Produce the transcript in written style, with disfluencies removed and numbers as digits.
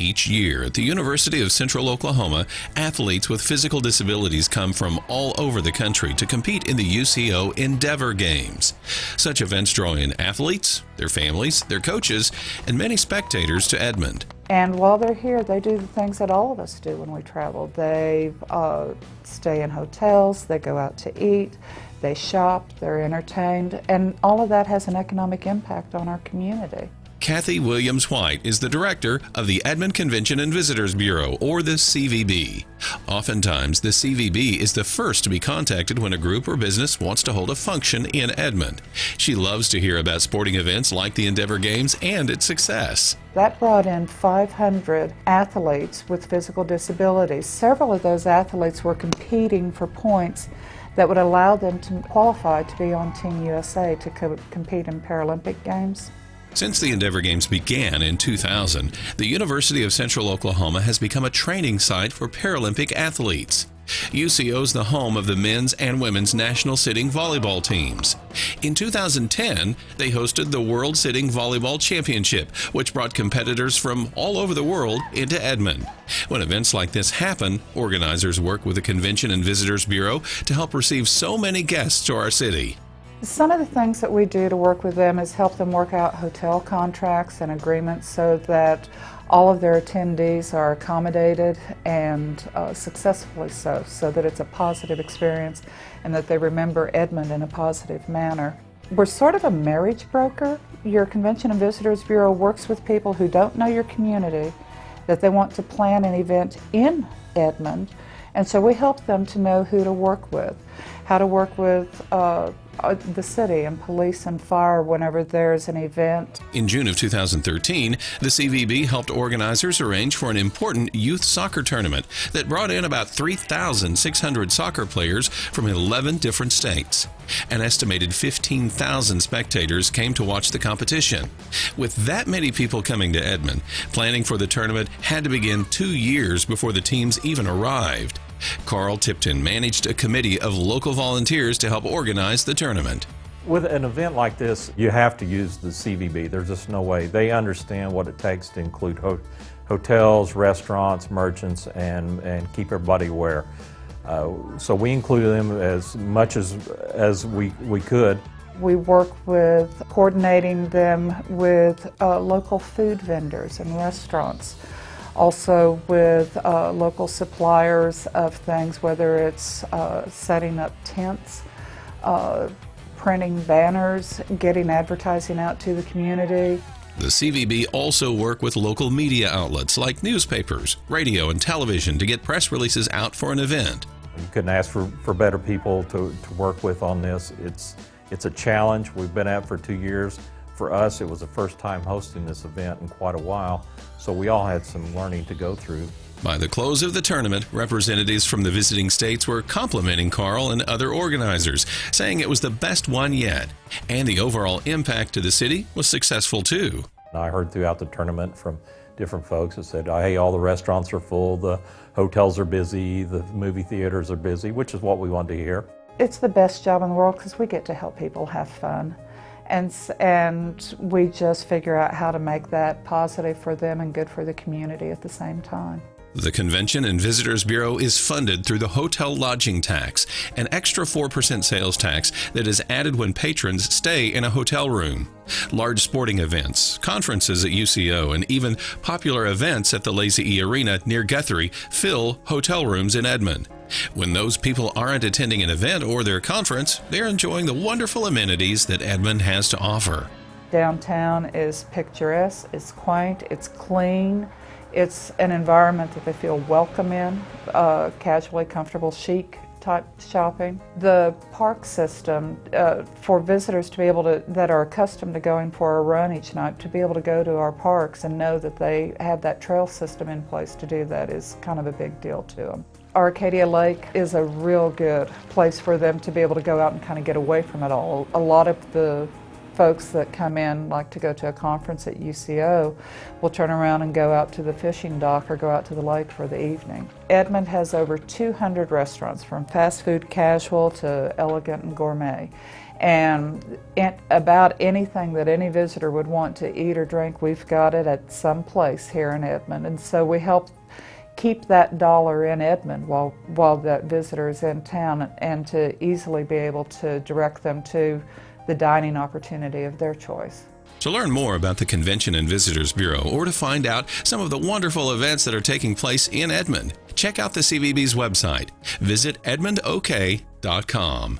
Each year at the University of Central Oklahoma, athletes with physical disabilities come from all over the country to compete in the UCO Endeavor Games. Such events draw in athletes, their families, their coaches, and many spectators to Edmond. And while they're here, they do the things that all of us do when we travel. They stay in hotels, they go out to eat, they shop, they're entertained, and all of that has an economic impact on our community. Kathy Williams-White is the director of the Edmond Convention and Visitors Bureau, or the CVB. Oftentimes, the CVB is the first to be contacted when a group or business wants to hold a function in Edmond. She loves to hear about sporting events like the Endeavor Games and its success. That brought in 500 athletes with physical disabilities. Several of those athletes were competing for points that would allow them to qualify to be on Team USA to compete in Paralympic Games. Since the Endeavor Games began in 2000, the University of Central Oklahoma has become a training site for Paralympic athletes. UCO is the home of the men's and women's national sitting volleyball teams. In 2010, they hosted the World Sitting Volleyball Championship, which brought competitors from all over the world into Edmond. When events like this happen, organizers work with the Convention and Visitors Bureau to help receive so many guests to our city. Some of the things that we do to work with them is help them work out hotel contracts and agreements so that all of their attendees are accommodated and successfully so that it's a positive experience and that they remember Edmond in a positive manner. We're sort of a marriage broker. Your Convention and Visitors Bureau works with people who don't know your community, that they want to plan an event in Edmond, and so we help them to know who to work with, how to work with the city and police and fire whenever there's an event. In June of 2013, the CVB helped organizers arrange for an important youth soccer tournament that brought in about 3,600 soccer players from 11 different states. An estimated 15,000 spectators came to watch the competition. With that many people coming to Edmond, planning for the tournament had to begin 2 years before the teams even arrived. Carl Tipton managed a committee of local volunteers to help organize the tournament. With an event like this, you have to use the CVB. There's just no way. They understand what it takes to include hotels, restaurants, merchants, and keep everybody aware. So we included them as much as we could. We work with coordinating them with local food vendors and restaurants. Also with local suppliers of things, whether it's setting up tents, printing banners, getting advertising out to the community. The CVB also work with local media outlets like newspapers, radio, and television to get press releases out for an event. You couldn't ask for better people to work with on this. It's a challenge. We've been at it for 2 years. For us, it was the first time hosting this event in quite a while, so we all had some learning to go through. By the close of the tournament, representatives from the visiting states were complimenting Carl and other organizers, saying it was the best one yet, and the overall impact to the city was successful too. I heard throughout the tournament from different folks that said, hey, all the restaurants are full, the hotels are busy, the movie theaters are busy, which is what we wanted to hear. It's the best job in the world because we get to help people have fun. And we just figure out how to make that positive for them and good for the community at the same time. The Convention and Visitors Bureau is funded through the hotel lodging tax, an extra 4% sales tax that is added when patrons stay in a hotel room. Large sporting events, conferences at UCO, and even popular events at the Lazy E Arena near Guthrie fill hotel rooms in Edmond. When those people aren't attending an event or their conference, they're enjoying the wonderful amenities that Edmond has to offer. Downtown is picturesque, it's quaint, it's clean. It's an environment that they feel welcome in, casually comfortable, chic type shopping. The park system for visitors to be able to, that are accustomed to going for a run each night, to be able to go to our parks and know that they have that trail system in place to do that is kind of a big deal to them. Arcadia Lake is a real good place for them to be able to go out and kind of get away from it all. A lot of the folks that come in, like to go to a conference at UCO, will turn around and go out to the fishing dock or go out to the lake for the evening. Edmond has over 200 restaurants, from fast food casual to elegant and gourmet. And about anything that any visitor would want to eat or drink, we've got it at some place here in Edmond. And so we help keep that dollar in Edmond while that visitor is in town, and to easily be able to direct them to the dining opportunity of their choice. To learn more about the Convention and Visitors Bureau, or to find out some of the wonderful events that are taking place in Edmond, check out the CVB's website. Visit edmondok.com.